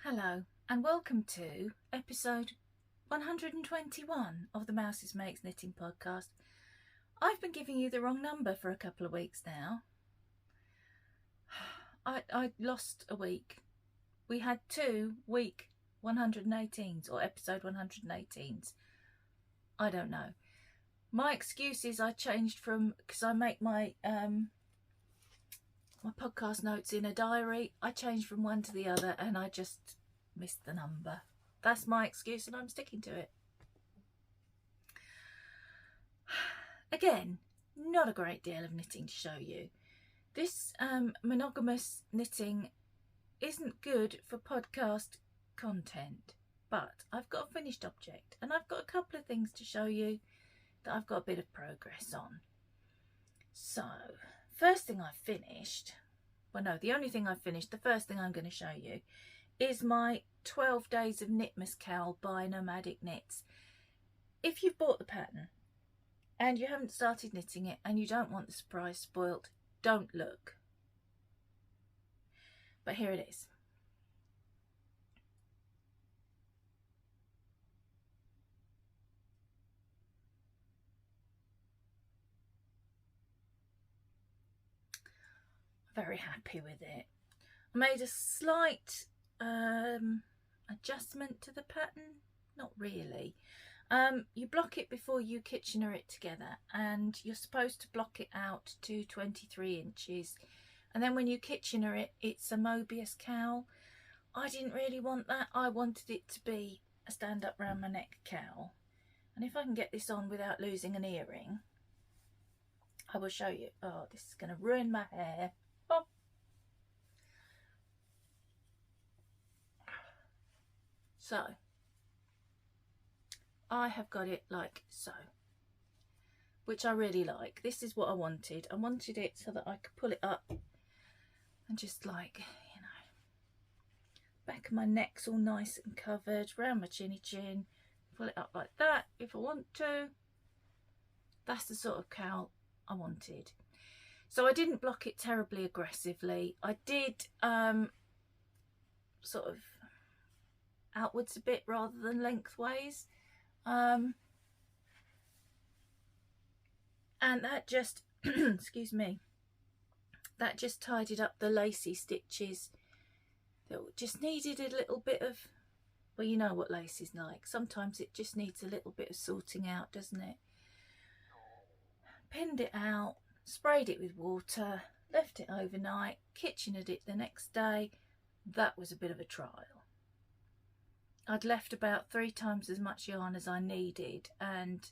Hello and welcome to episode 121 of the Mouses Makes Knitting podcast. I've been giving you the wrong number for a couple of weeks now. I lost a week. We had 2 week 118s or episode 118s. I don't know. My excuse is I changed from, because I make my my podcast notes in a diary. I changed from one to the other and I just missed the number. That's my excuse and I'm sticking to it. Again, not a great deal of knitting to show you. This monogamous knitting isn't good for podcast content, but I've got a finished object and I've got a couple of things to show you that I've got a bit of progress on. So, first thing I've finished, well no, the only thing I've finished, the first thing I'm going to show you is my 12 Days of Knitmas cowl by Nomadic Knits. If you've bought the pattern and you haven't started knitting it and you don't want the surprise spoilt, don't look. But here it is. Very happy with it. I made a slight adjustment to the pattern. Not really. You block it before you Kitchener it together, and you're supposed to block it out to 23 inches, and then when you Kitchener it, it's a Mobius cowl. I didn't really want that. I wanted it to be a stand up round my neck cowl, and if I can get this on without losing an earring, I will show you. Oh, this is going to ruin my hair. Oh. So I have got it like so, which I really like. This is what I wanted. I wanted it so that I could pull it up and just, like, you know, back of my neck's all nice and covered, round my chinny chin, pull it up like that if I want to. That's the sort of cowl I wanted. So I didn't block it terribly aggressively. I did sort of outwards a bit rather than lengthways. And that just, excuse me, that just tidied up the lacy stitches that just needed a little bit of, well, you know what lace is like. Sometimes it just needs a little bit of sorting out, doesn't it? Pinned it out, sprayed it with water, left it overnight, Kitchenered it the next day. That was a bit of a trial. I'd left about 3 times as much yarn as I needed, and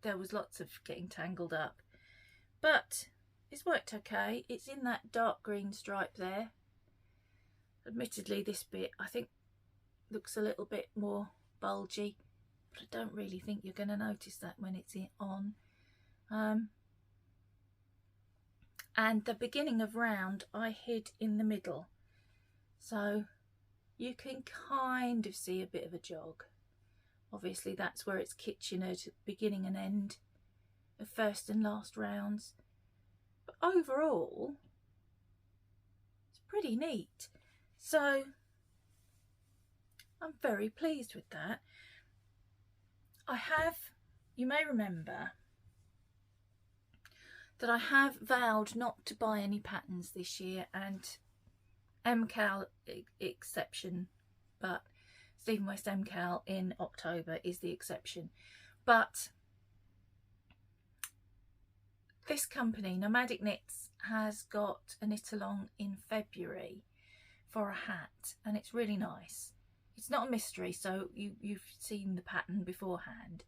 there was lots of getting tangled up, but it's worked okay. It's in that dark green stripe there. Admittedly, this bit I think looks a little bit more bulgy, but I don't really think you're going to notice that when it's on. And the beginning of round I hid in the middle, so you can kind of see a bit of a jog. Obviously that's where it's Kitchenered at beginning and end of first and last rounds, but overall it's pretty neat. So I'm very pleased with that. I have, you may remember that I have vowed not to buy any patterns this year, and MCAL exception, but Stephen West MCAL in October is the exception. But this company, Nomadic Knits, has got a knit along in February for a hat, and it's really nice. It's not a mystery, so you've seen the pattern beforehand.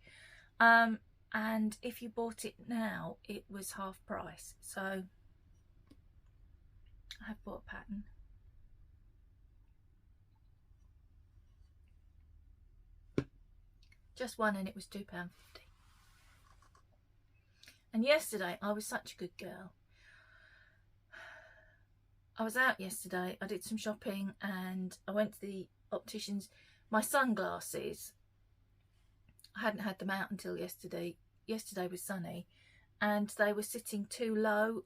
And if you bought it now, it was half price. So I have bought a pattern. Just one, and it was £2.50. And yesterday I was such a good girl. I was out yesterday, I did some shopping, and I went to the opticians. My sunglasses, I hadn't had them out until yesterday. Yesterday was sunny and they were sitting too low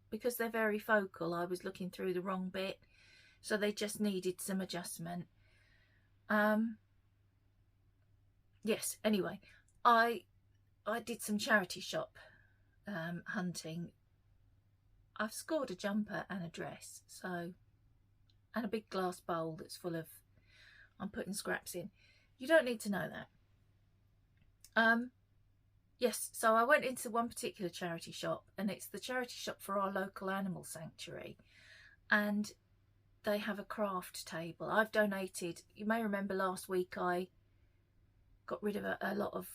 because they're very focal. I was looking through the wrong bit, so they just needed some adjustment. Yes, anyway, I did some charity shop hunting. I've scored a jumper and a dress, so, and a big glass bowl that's full of, I'm putting scraps in. You don't need to know that. Yes, so I went into one particular charity shop, and it's the charity shop for our local animal sanctuary, and they have a craft table. I've donated, you may remember last week I got rid of a lot of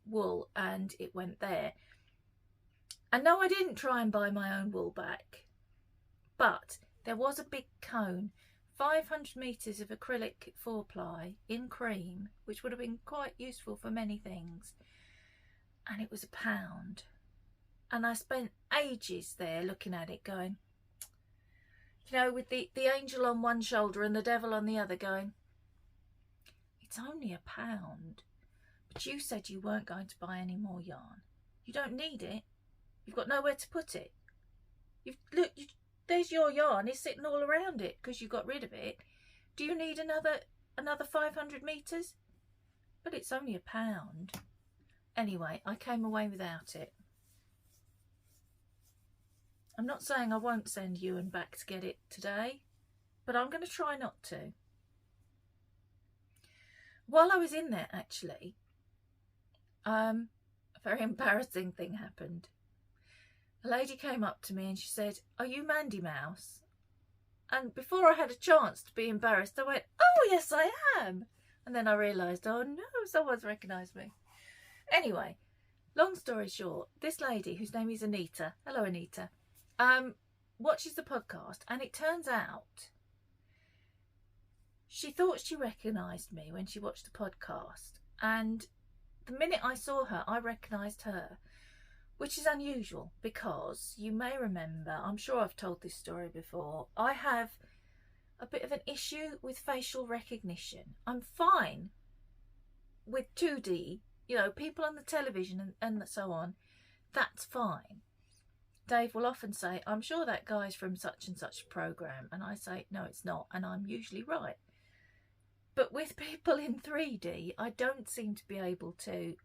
wool, and it went there. And no, I didn't try and buy my own wool back, but there was a big cone, 500 metres of acrylic 4-ply in cream, which would have been quite useful for many things, and it was £1. And I spent ages there looking at it going, you know, with the angel on one shoulder and the devil on the other, going, it's only £1, but you said you weren't going to buy any more yarn. You don't need it. You've got nowhere to put it. Look, there's your yarn. It's sitting all around it because you got rid of it. Do you need another 500 metres? But it's only £1. Anyway, I came away without it. I'm not saying I won't send Ewan back to get it today, but I'm going to try not to. While I was in there, actually, a very embarrassing thing happened. A lady came up to me and she said, "Are you Mandy Mouse?" And before I had a chance to be embarrassed, I went, "Oh, yes, I am." And then I realised, oh no, someone's recognised me. Anyway, long story short, this lady, whose name is Anita, hello Anita, watches the podcast, and it turns out she thought she recognised me when she watched the podcast, and the minute I saw her, I recognised her, which is unusual because you may remember, I'm sure I've told this story before, I have a bit of an issue with facial recognition. I'm fine with 2D, you know, people on the television and so on, that's fine. Dave will often say, "I'm sure that guy's from such and such programme," and I say, "No, it's not," and I'm usually right. But with people in 3D, I don't seem to be able to.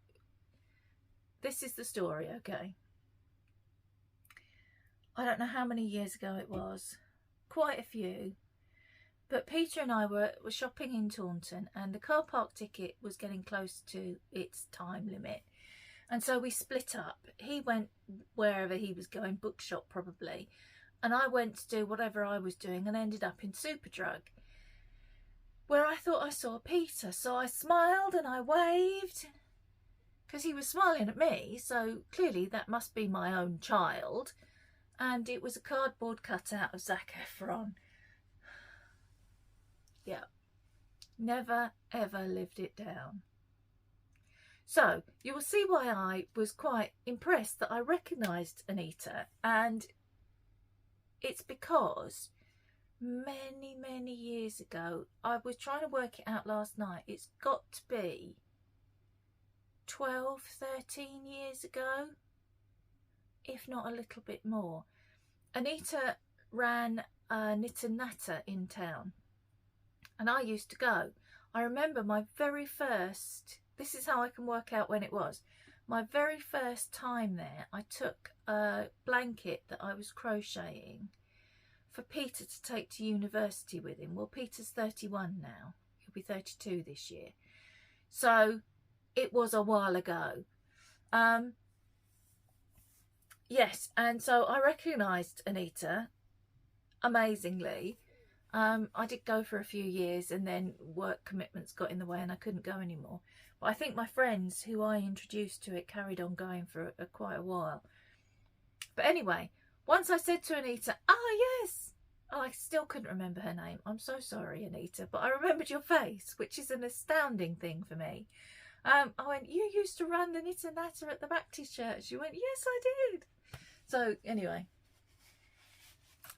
This is the story, okay? I don't know how many years ago it was, quite a few, but Peter and I were shopping in Taunton, and the car park ticket was getting close to its time limit. And so we split up. He went wherever he was going, bookshop probably, and I went to do whatever I was doing and ended up in Superdrug, where I thought I saw Peter. So I smiled and I waved, because he was smiling at me, so clearly that must be my own child. And it was a cardboard cutout of Zac Efron. Yeah, never ever lived it down. So you will see why I was quite impressed that I recognised Anita, and it's because many years ago, I was trying to work it out last night, it's got to be 12, 13 years ago, if not a little bit more. Anita ran a Knit and Natter in town, and I used to go. I remember my very first, this is how I can work out when it was, my very first time there, I took a blanket that I was crocheting for Peter to take to university with him. Well, Peter's 31 now, he'll be 32 this year, so it was a while ago. Yes, and so I recognised Anita amazingly. I did go for a few years, and then work commitments got in the way and I couldn't go anymore. But I think my friends who I introduced to it carried on going for quite a while. But anyway, once I said to Anita, "Ah, yes," I still couldn't remember her name. I'm so sorry, Anita, but I remembered your face, which is an astounding thing for me. I went, "You used to run the Knit and Natter at the Baptist church." She went, "Yes, I did." So anyway,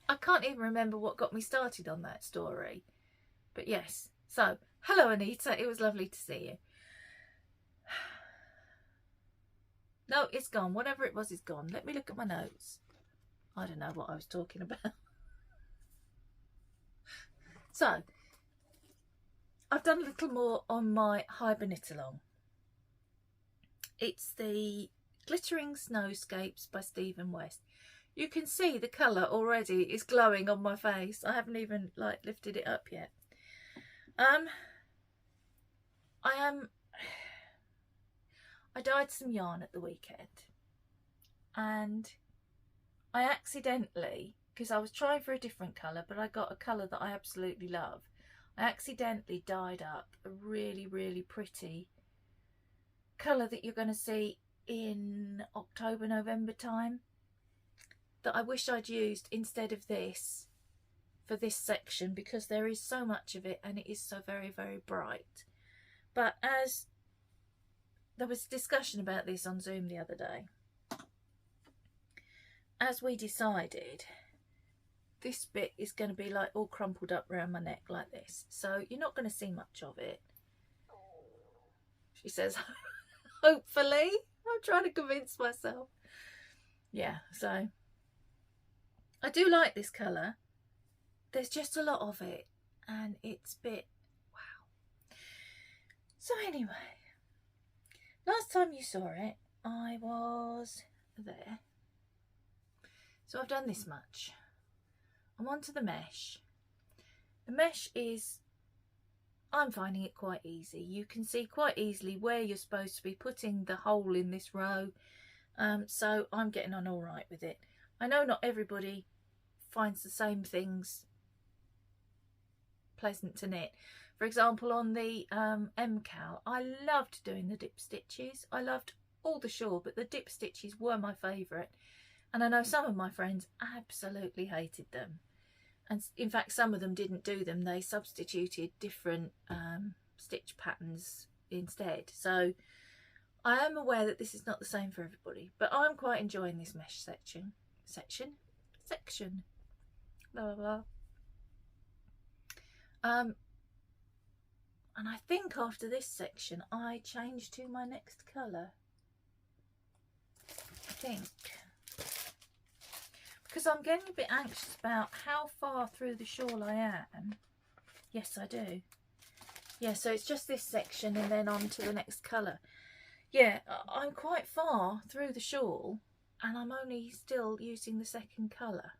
I can't even remember what got me started on that story. But yes, so hello Anita, it was lovely to see you. No, it's gone. Whatever it was is gone. Let me look at my notes. I don't know what I was talking about. So, I've done a little more on my Hyper Knit Along. It's the Glittering Snowscapes by Stephen West. You can see the colour already is glowing on my face. I haven't even like lifted it up yet. I dyed some yarn at the weekend, and I accidentally, because I was trying for a different colour, but I got a colour that I absolutely love. I accidentally dyed up a really, really pretty colour that you're going to see in October, November time, that I wish I'd used instead of this for this section, because there is so much of it and it is so very, very bright. But as there was discussion about this on Zoom the other day, as we decided, this bit is going to be like all crumpled up around my neck like this, so you're not going to see much of it. She says, hopefully. I'm trying to convince myself. Yeah, so I do like this colour. There's just a lot of it and it's a bit wow. So anyway, last time you saw it, I was there. So I've done this much. I'm onto the mesh. The mesh is, I'm finding it quite easy. You can see quite easily where you're supposed to be putting the hole in this row. So I'm getting on all right with it. I know not everybody finds the same things pleasant to knit. For example, on the cowl, I loved doing the dip stitches. I loved all the shawl, but the dip stitches were my favourite. And I know some of my friends absolutely hated them. And in fact, some of them didn't do them. They substituted different stitch patterns instead. So I am aware that this is not the same for everybody, but I'm quite enjoying this mesh section. Blah, blah, blah. And I think after this section, I change to my next colour. I think. Because I'm getting a bit anxious about how far through the shawl I am. Yes, I do. Yeah, so it's just this section and then on to the next colour. Yeah, I'm quite far through the shawl and I'm only still using the second colour.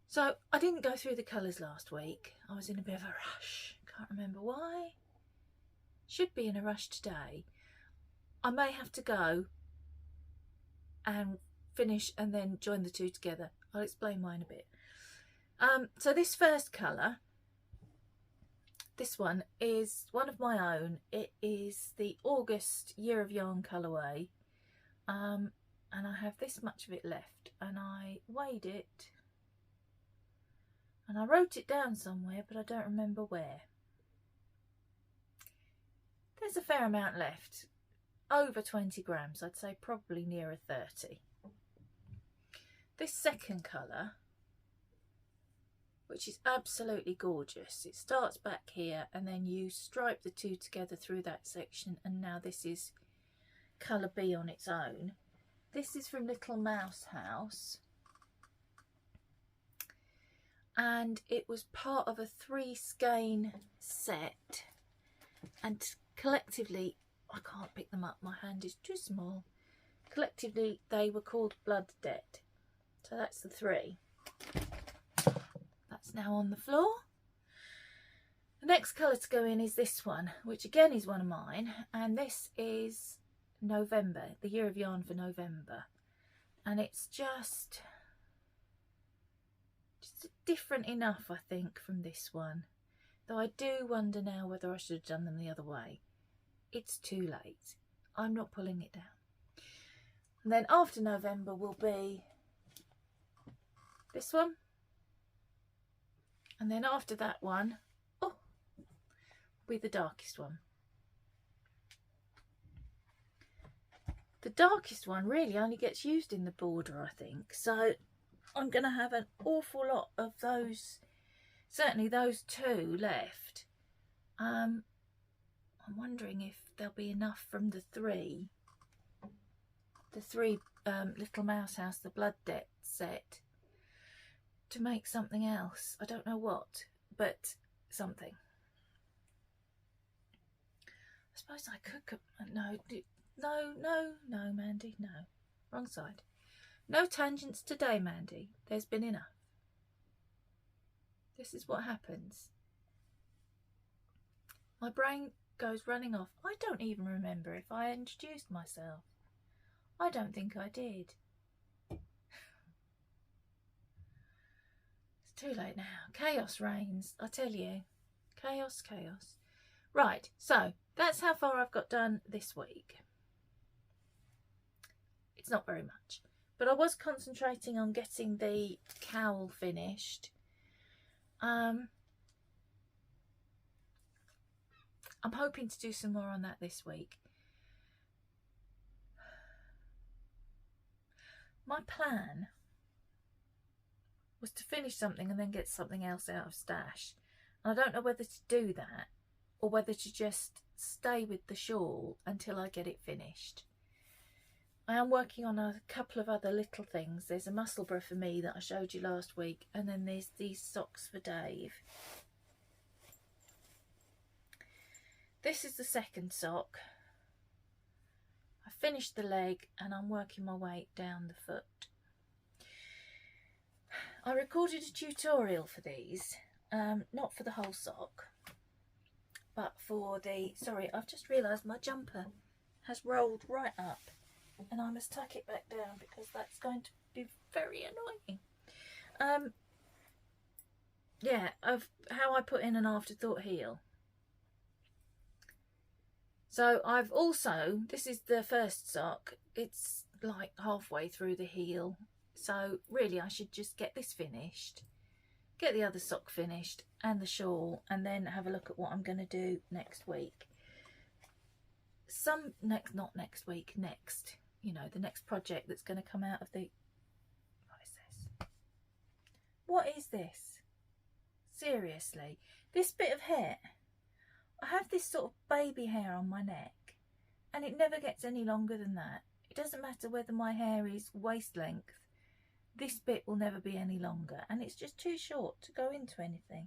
So I didn't go through the colours last week. I was in a bit of a rush. Can't remember why. Should be in a rush today. I may have to go and finish and then join the two together. I'll explain mine a bit. So this first colour, this one is one of my own. It is the August Year of Yarn colourway, and I have this much of it left, and I weighed it and I wrote it down somewhere, but I don't remember where. There's a fair amount left, over 20 grams. I'd say probably nearer 30. This second colour, which is absolutely gorgeous, it starts back here and then you stripe the two together through that section, and now this is colour B on its own. This is from Little Mouse House, and it was part of a 3 skein set, and collectively, I can't pick them up, my hand is too small. Collectively they were called Blood Debt. So that's the 3. That's now on the floor. The next colour to go in is this one, which again is one of mine, and this is November, the Year of Yarn for November, and it's just different enough, I think, from this one, though I do wonder now whether I should have done them the other way. It's too late. I'm not pulling it down. And then after November will be this one, and then after that one, oh, will be the darkest one. The darkest one really only gets used in the border, I think, so I'm going to have an awful lot of those, certainly those 2 left. I'm wondering if there'll be enough from the 3 Little Mouse House, the Blood Debt set, to make something else. I don't know what, but something. I suppose I could. No, Mandy, no. Wrong side. No tangents today, Mandy. There's been enough. This is what happens. My brain goes running off. I don't even remember if I introduced myself. I don't think I did. It's too late now. Chaos reigns, I tell you. Chaos, chaos. Right, so that's how far I've got done this week. It's not very much, but I was concentrating on getting the cowl finished. I'm hoping to do some more on that this week. My plan was to finish something and then get something else out of stash. And I don't know whether to do that or whether to just stay with the shawl until I get it finished. I am working on a couple of other little things. There's a Musselburgh for me that I showed you last week, and then there's these socks for Dave. This is the second sock. I finished the leg and I'm working my way down the foot. I recorded a tutorial for these, not for the whole sock, but for the, sorry, I've just realised my jumper has rolled right up and I must tuck it back down because that's going to be very annoying. Yeah, of how I put in an afterthought heel. So I've also, this is the first sock, it's like halfway through the heel, so really I should just get this finished, get the other sock finished and the shawl, and then have a look at what I'm going to do next week. Not next week, next, you know, the next project that's going to come out of the, what is this? What is this? Seriously, this bit of hair. I have this sort of baby hair on my neck and it never gets any longer than that. It doesn't matter whether my hair is waist length, this bit will never be any longer and it's just too short to go into anything.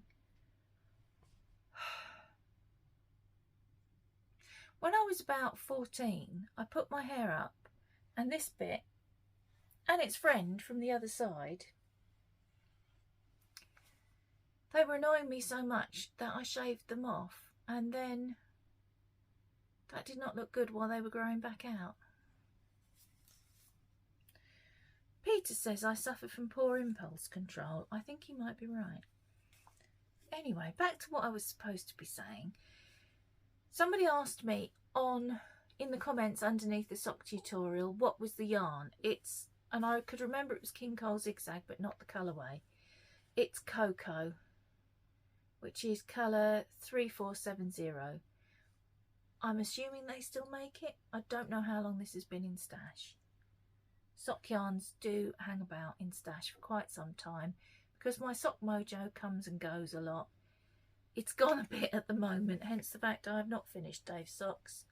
When I was about 14, I put my hair up and this bit and its friend from the other side, they were annoying me so much that I shaved them off. And then that did not look good while they were growing back out. Peter says I suffer from poor impulse control. I think he might be right. Anyway, back to what I was supposed to be saying. Somebody asked me in the comments underneath the sock tutorial what was the yarn. And I could remember it was King Cole Zigzag, but not the colourway. It's Cocoa, which is colour 3470. I'm assuming they still make it. I don't know how long this has been in stash. Sock yarns do hang about in stash for quite some time because my sock mojo comes and goes a lot. It's gone a bit at the moment, hence the fact I have not finished Dave's socks,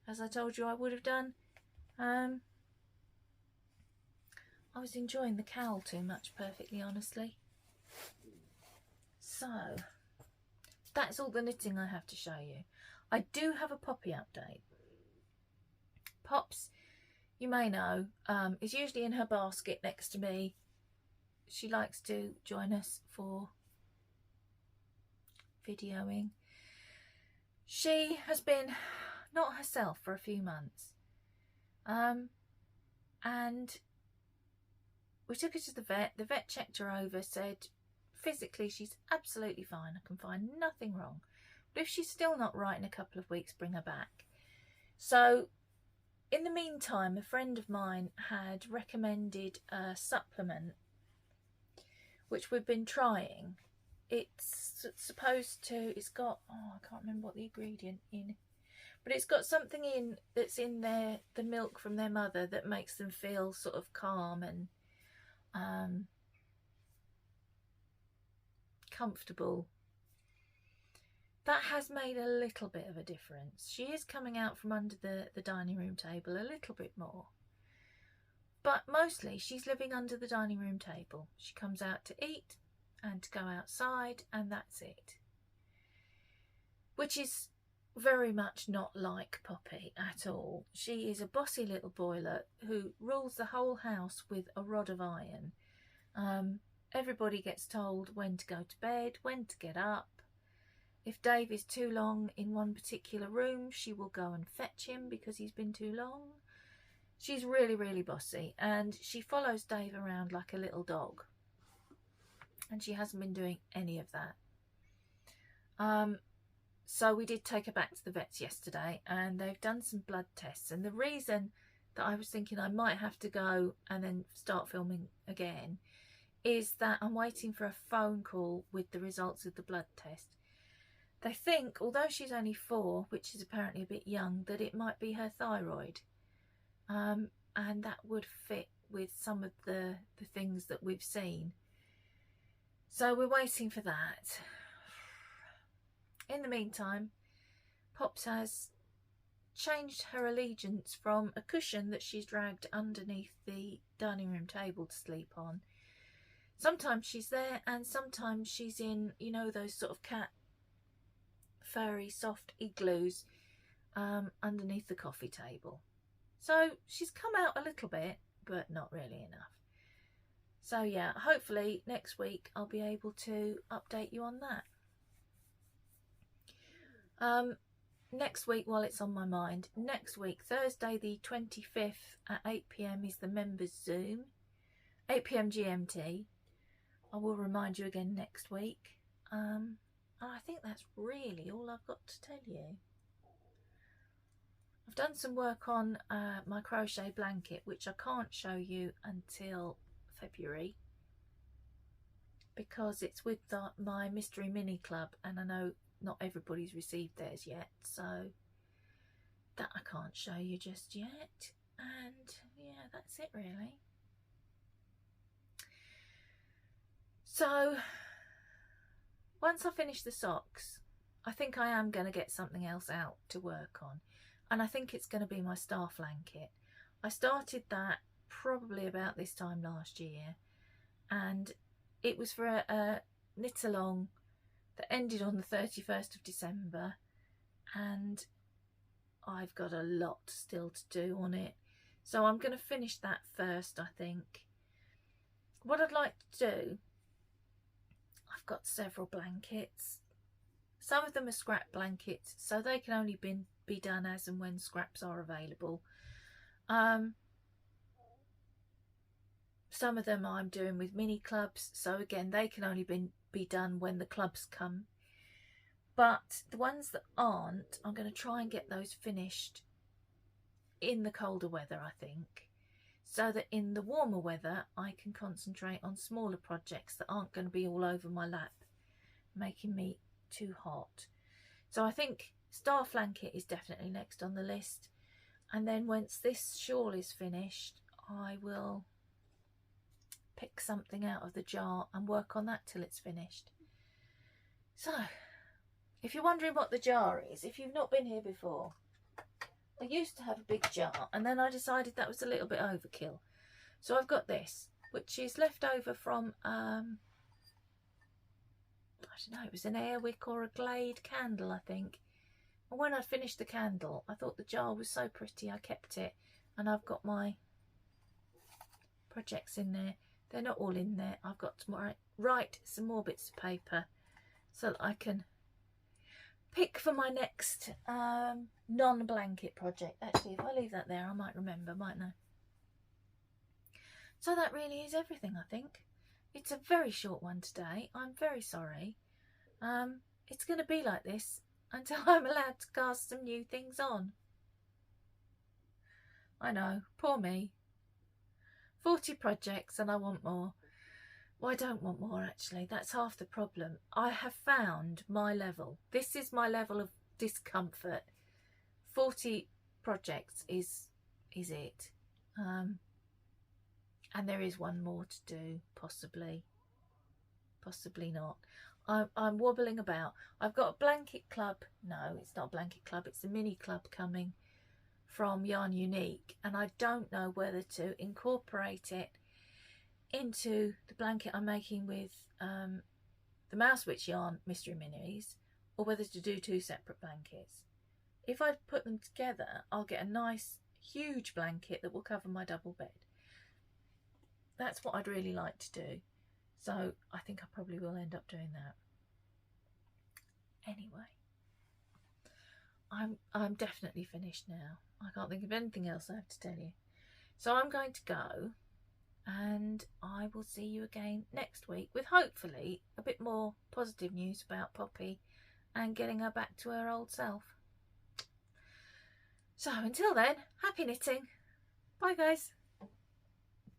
as I told you I would have done. I was enjoying the cowl too much, perfectly honestly. So that's all the knitting I have to show you. I do have a Poppy update. Pops, you may know, is usually in her basket next to me. She likes to join us for videoing. She has been not herself for a few months. And we took her to the vet. The vet checked her over, said physically she's absolutely fine. I can find nothing wrong. But if she's still not right in a couple of weeks, bring her back. So in the meantime, a friend of mine had recommended a supplement which we've been trying. It's supposed to, it's got, oh, I can't remember what the ingredient in, but it's got something in that's in the milk from their mother that makes them feel sort of calm and comfortable. That has made a little bit of a difference. She is coming out from under the dining room table a little bit more. But mostly she's living under the dining room table. She comes out to eat and to go outside and that's it. which is very much not like Poppy at all. She is a bossy little boiler who rules the whole house with a rod of iron. Everybody gets told when to go to bed, when to get up. If Dave is too long in one particular room, she will go and fetch him because he's been too long. She's really, really bossy, and she follows Dave around like a little dog. And she hasn't been doing any of that. So we did take her back to the vets yesterday, and they've done some blood tests. And the reason that I was thinking I might have to go and then start filming again is that I'm waiting for a phone call with the results of the blood test. They think, although she's only 4, which is apparently a bit young, that it might be her thyroid. And that would fit with some of the things that we've seen. So we're waiting for that. In the meantime, Pops has changed her allegiance from a cushion that she's dragged underneath the dining room table to sleep on. Sometimes she's there and sometimes she's in, you know, those sort of cat furry soft igloos underneath the coffee table. So she's come out a little bit, but not really enough. So yeah, hopefully next week I'll be able to update you on that. Next week, while it's on my mind, next week, Thursday the 25th at 8 PM is the members Zoom, 8 PM GMT. I will remind you again next week. And I think that's really all I've got to tell you. I've done some work on my crochet blanket, which I can't show you until February because it's with my Mystery Mini Club, and I know not everybody's received theirs yet, so that I can't show you just yet. And yeah, that's it really. So once I finish the socks, I think I am going to get something else out to work on, and I think it's going to be my staff blanket. I started that probably about this time last year, and it was for a knit along that ended on the 31st of December, and I've got a lot still to do on it, so I'm going to finish that first, I think. What I'd like to do, I've got several blankets. Some of them are scrap blankets, so they can only be done as and when scraps are available. Some of them I'm doing with mini clubs, so again they can only be done when the clubs come. But the ones that aren't, I'm going to try and get those finished in the colder weather, I think, so that in the warmer weather I can concentrate on smaller projects that aren't going to be all over my lap, making me too hot. So I think staff blanket is definitely next on the list, and then once this shawl is finished I will pick something out of the jar and work on that till it's finished. So if you're wondering what the jar is, if you've not been here before, I used to have a big jar and then I decided that was a little bit overkill. So I've got this, which is left over from I don't know, it was an Airwick or a Glade candle, I think. And when I finished the candle, I thought the jar was so pretty I kept it, and I've got my projects in there. They're not all in there. I've got to write some more bits of paper so that I can pick for my next non-blanket project. Actually, if I leave that there, I might remember, mightn't I? So that really is everything, I think. It's a very short one today. I'm very sorry. It's going to be like this until I'm allowed to cast some new things on. I know, poor me. 40 projects and I want more. Well, I don't want more actually. That's half the problem. I have found my level. This is my level of discomfort. 40 projects is it. And there is one more to do, possibly. Possibly not. I'm wobbling about. I've got a blanket club. No, it's not a blanket club. It's a mini club coming from Yarn Unique, and I don't know whether to incorporate it into the blanket I'm making with the Mousewitch yarn mystery minis, or whether to do 2 separate blankets. If I put them together, I'll get a nice huge blanket that will cover my double bed. That's what I'd really like to do. So I think I probably will end up doing that. Anyway, I'm definitely finished now. I can't think of anything else I have to tell you. So I'm going to go, and I will see you again next week with hopefully a bit more positive news about Poppy and getting her back to her old self. So until then, happy knitting. Bye guys.